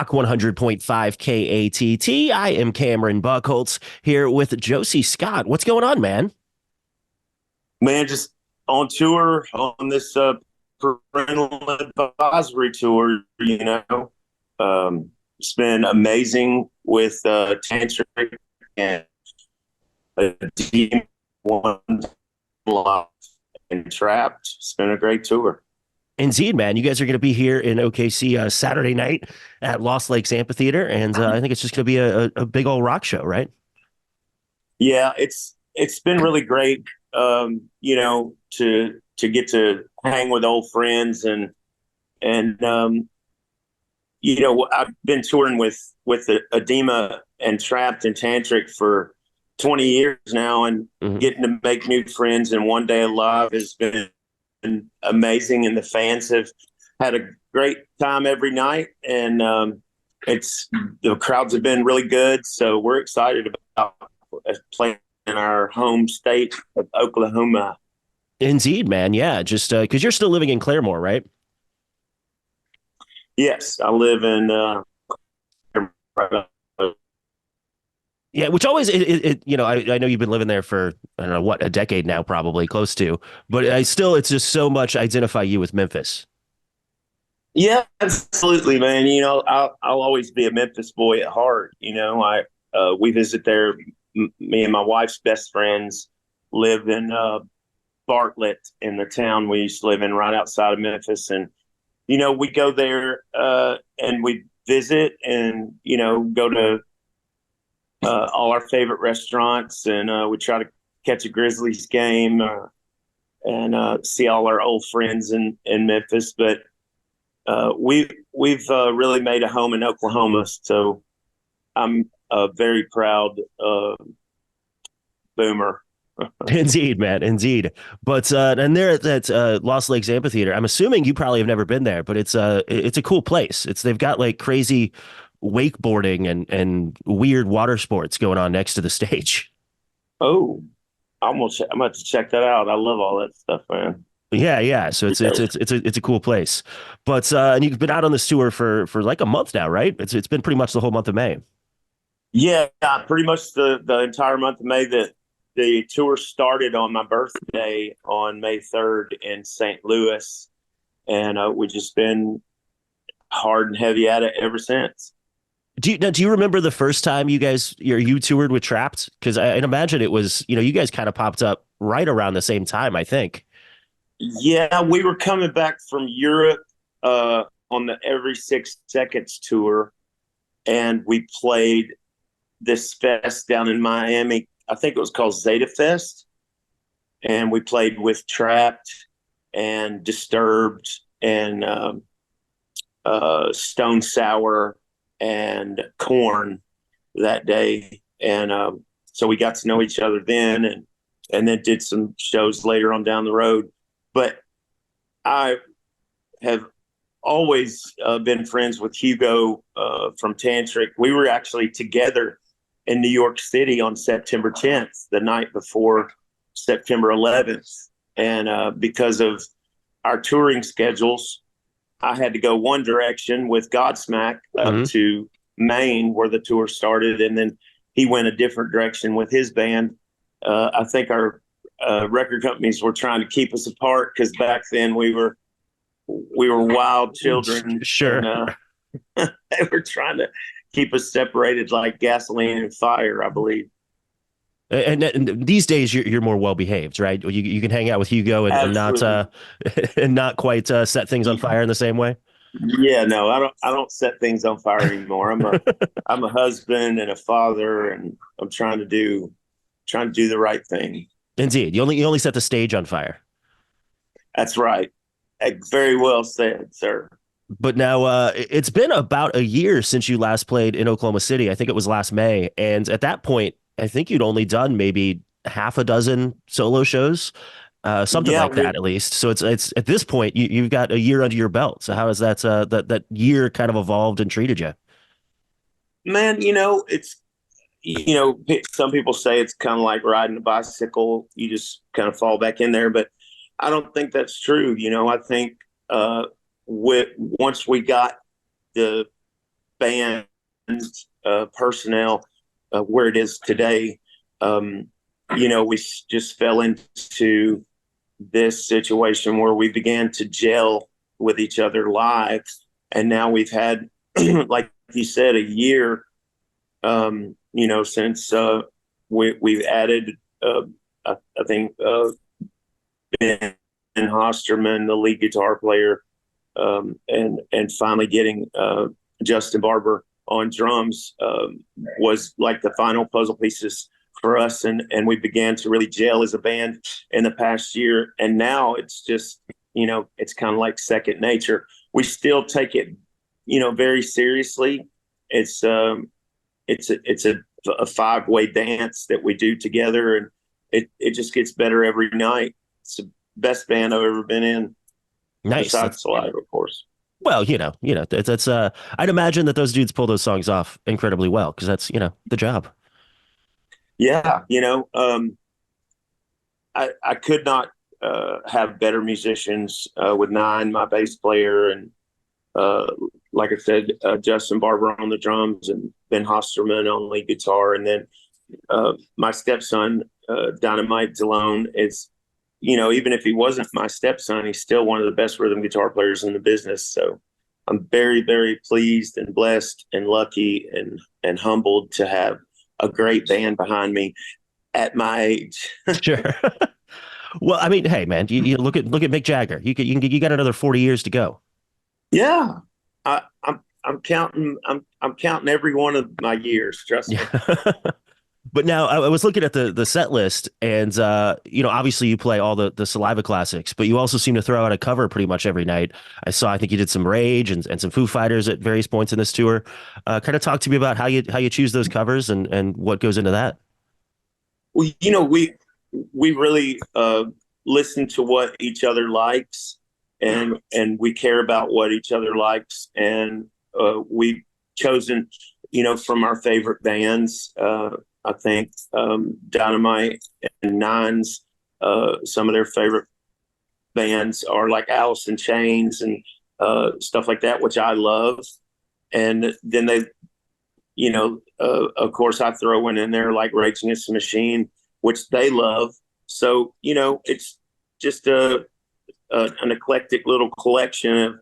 Rock 100.5 KATT. I am Cameron Buchholtz here with Josey Scott. What's going on, man? Man, just on tour on this Parental Advisory tour, it's been amazing with Tantric and Team One Live and Trapped. It's been a great tour. Indeed, man. You guys are going to be here in OKC Saturday night at Lost Lakes Amphitheater, and I think it's just going to be a big old rock show, right? Yeah, it's been really great, to get to hang with old friends and I've been touring with the Edema and Trapped and Tantric for 20 years now, and getting to make new friends and One Day Alive has been amazing, and the fans have had a great time every night, and the crowds have been really good, so we're excited about playing in our home state of Oklahoma. Indeed, man. Yeah, just because you're still living in Claremore, right? Yes, I live in Yeah, which always I know you've been living there for I don't know what, a decade now, probably close to, but it's just so much identify you with Memphis. Yeah, absolutely, man. I'll always be a Memphis boy at heart. We visit there. Me and my wife's best friends live in Bartlett, in the town we used to live in right outside of Memphis, and we go there and we visit and go to all our favorite restaurants, and we try to catch a Grizzlies game and see all our old friends in Memphis. But we've really made a home in Oklahoma, so I'm a very proud boomer. Indeed, man, indeed. But and there at that Lost Lakes Amphitheater, I'm assuming you probably have never been there, but it's a cool place. They've got like crazy wakeboarding and weird water sports going on next to the stage. Oh, I'm gonna have to check that out. I love all that stuff, man. Yeah, yeah. So it's a cool place. But and you've been out on this tour for like a month now, right? It's been pretty much the whole month of May. Yeah, pretty much the entire month of May. That the tour started on my birthday on May 3rd in St. Louis, and we've just been hard and heavy at it ever since. Do you remember the first time you toured with Trapped? Because I'd imagine it was, you guys kind of popped up right around the same time, I think. Yeah, we were coming back from Europe on the Every 6 Seconds tour, and we played this fest down in Miami. I think it was called Zeta Fest, and we played with Trapped and Disturbed and Stone Sour and Corn that day, and so we got to know each other then, and then did some shows later on down the road. But I have always been friends with Hugo from Tantric. We were actually together in New York City on September 10th, the night before September 11th. And because of our touring schedules, I had to go one direction with Godsmack up to Maine, where the tour started. And then he went a different direction with his band. I think our record companies were trying to keep us apart, because back then we were wild children. Sure. And, they were trying to keep us separated like gasoline and fire, I believe. And these days you're more well behaved, right? You can hang out with Hugo and not and not quite set things on fire in the same way. Yeah, no, I don't set things on fire anymore. I'm a husband and a father, and I'm trying to do the right thing. Indeed, you only set the stage on fire. That's right. Very well said, sir. But now it's been about a year since you last played in Oklahoma City. I think it was last May. And at that point, I think you'd only done maybe half a dozen solo shows, something like that, at least. So it's at this point, you've got a year under your belt. So how has that year kind of evolved and treated you? Man, it's, some people say it's kind of like riding a bicycle. You just kind of fall back in there. But I don't think that's true. I think once we got the band personnel where it is today. We just fell into this situation where we began to gel with each other live, and now we've had, like you said, a year. Since we've added, I think Ben Hosterman, the lead guitar player, and finally getting Justin Barber on drums was like the final puzzle pieces for us, and we began to really gel as a band in the past year. And now it's just, it's kind of like second nature. We still take it, very seriously. It's a 5-way dance that we do together, and it just gets better every night. It's the best band I've ever been in. Nice. Besides Saliva, of course. Well, that's I'd imagine that those dudes pull those songs off incredibly well, because that's, the job. Yeah. I could not have better musicians with Nine, my bass player, and like I said, Justin Barber on the drums, and Ben Hosterman on lead guitar, and then my stepson, Dynamite Delone, is, even if he wasn't my stepson, he's still one of the best rhythm guitar players in the business. So I'm very, very pleased and blessed and lucky and humbled to have a great band behind me at my age. Sure. Well, I mean, hey, man, you look at Mick Jagger. You got another 40 years to go. Yeah, I'm counting. I'm counting every one of my years. Trust me. But now I was looking at the set list, and obviously you play all the Saliva classics, but you also seem to throw out a cover pretty much every night. I think you did some Rage and some Foo Fighters at various points in this tour. Kind of talk to me about how you choose those covers and what goes into that. Well, we really listen to what each other likes, and we care about what each other likes, and we've chosen, from our favorite bands. I think Dynamite and Nines, some of their favorite bands are like Alice in Chains and stuff like that, which I love. And then they, of course, I throw one in there like Rage Against the Machine, which they love. So, it's just an eclectic little collection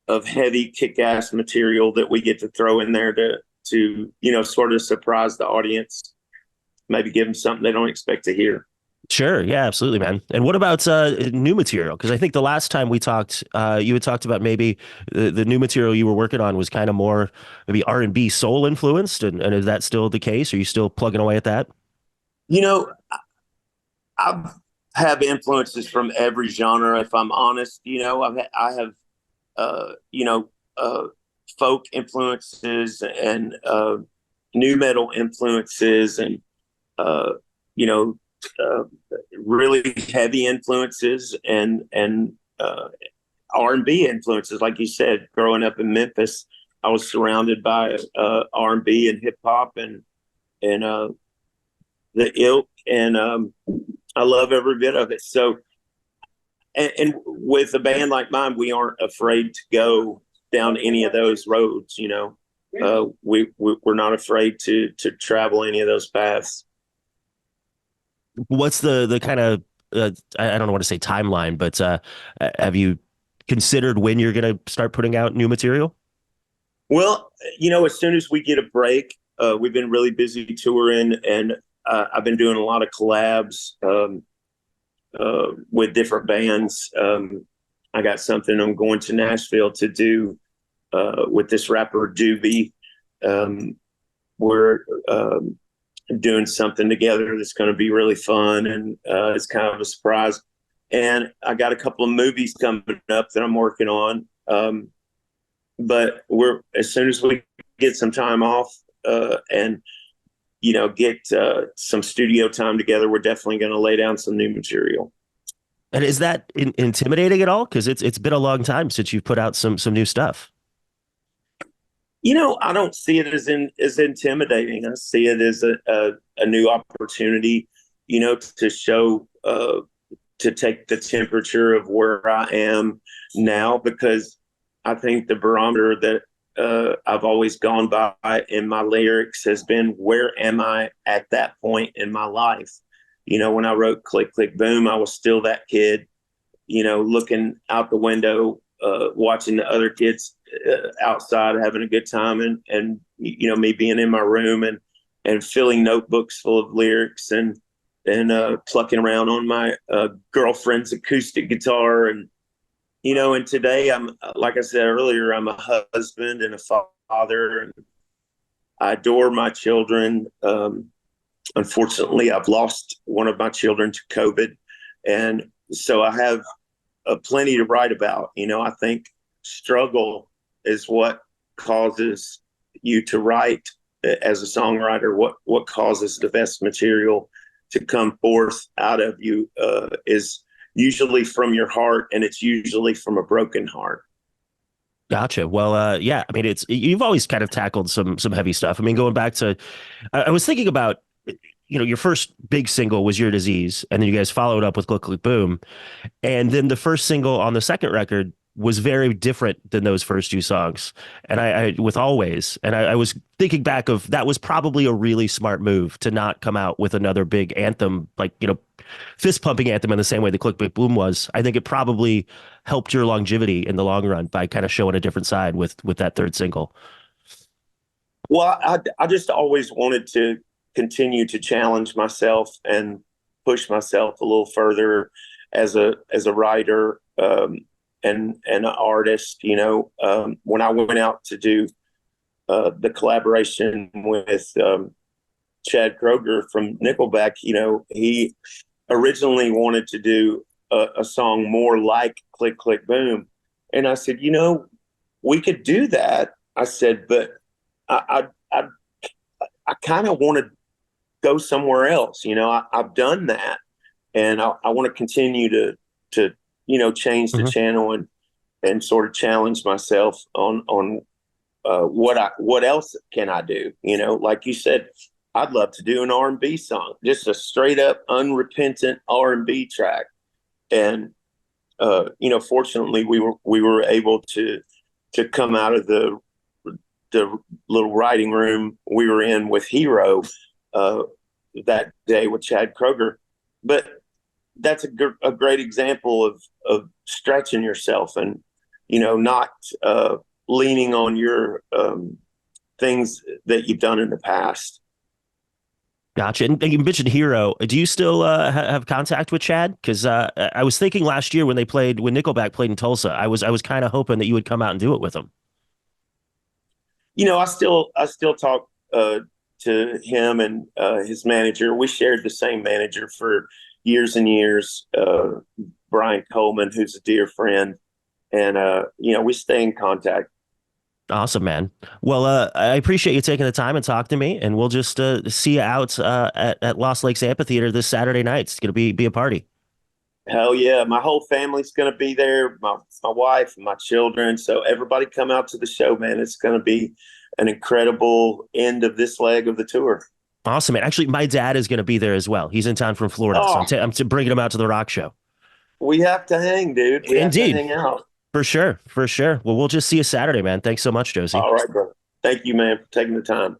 of heavy kick-ass material that we get to throw in there to sort of surprise the audience. Maybe give them something they don't expect to hear. Sure. Yeah, absolutely, man. And what about new material? Because I think the last time we talked, you had talked about maybe the new material you were working on was kind of more maybe R&B soul influenced. And is that still the case? Are you still plugging away at that? I have influences from every genre. If I'm honest, I have folk influences and new metal influences, and really heavy influences, and R&B influences. Like you said, growing up in Memphis, I was surrounded by R&B and hip hop and the ilk, and I love every bit of it. So, and with a band like mine, we aren't afraid to go down any of those roads. We're not afraid to travel any of those paths. What's the kind of I don't want to say timeline, but have you considered when you're going to start putting out new material? Well, as soon as we get a break, we've been really busy touring, and I've been doing a lot of collabs with different bands. I got something I'm going to Nashville to do with this rapper Doobie. We're doing something together that's going to be really fun, and it's kind of a surprise. And I got a couple of movies coming up that I'm working on. But as soon as we get some time off and get some studio time together, we're definitely going to lay down some new material. And is that intimidating at all? Because it's been a long time since you've put out some new stuff. I don't see it as intimidating. I see it as a new opportunity, to show, to take the temperature of where I am now, because I think the barometer that I've always gone by in my lyrics has been, where am I at that point in my life? When I wrote Click, Click, Boom, I was still that kid, looking out the window, watching the other kids outside having a good time, and me being in my room and filling notebooks full of lyrics and plucking around on my girlfriend's acoustic guitar. And today I'm, like I said earlier, I'm a husband and a father, and I adore my children. Unfortunately, I've lost one of my children to COVID, and so I have plenty to write about. I think struggle is what causes you to write as a songwriter. What causes the best material to come forth out of you is usually from your heart, and it's usually from a broken heart. Gotcha. Well, yeah. I mean, you've always kind of tackled some heavy stuff. I mean, going back to, I was thinking about, your first big single was Your Disease, and then you guys followed up with Click Click Boom, and then the first single on the second record was very different than those first two songs. And I with Always, and I was thinking back of that was probably a really smart move to not come out with another big anthem, like, fist pumping anthem in the same way the Click Click Boom was. I think it probably helped your longevity in the long run by kind of showing a different side with that third single. Well, I just always wanted to continue to challenge myself and push myself a little further as a writer, and an artist. When I went out to do the collaboration with Chad Kroeger from Nickelback, he originally wanted to do a song more like Click Click Boom, and I said, we could do that. I said, but I kind of want to go somewhere else. I've done that, and I want to continue to change the channel and sort of challenge myself on what else can I do? Like you said, I'd love to do an R&B song, just a straight up unrepentant R&B track. And fortunately we were able to come out of the little writing room we were in with Hero that day with Chad Kroeger. But that's a great example of stretching yourself and, not leaning on your things that you've done in the past. Gotcha. And you mentioned Hero. Do you still have contact with Chad? Because I was thinking last year when Nickelback played in Tulsa, I was kind of hoping that you would come out and do it with them. I still talk to him and his manager. We shared the same manager for years and years, Brian Coleman, who's a dear friend, and we stay in contact. Awesome, man. Well, I appreciate you taking the time and talk to me, and we'll just see you out at Lost Lakes Amphitheater this Saturday night. It's gonna be a party. Hell yeah, my whole family's gonna be there. My wife and my children. So everybody come out to the show, man. It's gonna be an incredible end of this leg of the tour. Awesome, man. Actually, my dad is going to be there as well. He's in town from Florida, so I'm bringing him out to the rock show. We have to hang, dude. We Indeed. have to hang out. For sure. For sure. Well, we'll just see you Saturday, man. Thanks so much, Josey. All right, bro. Thank you, man, for taking the time.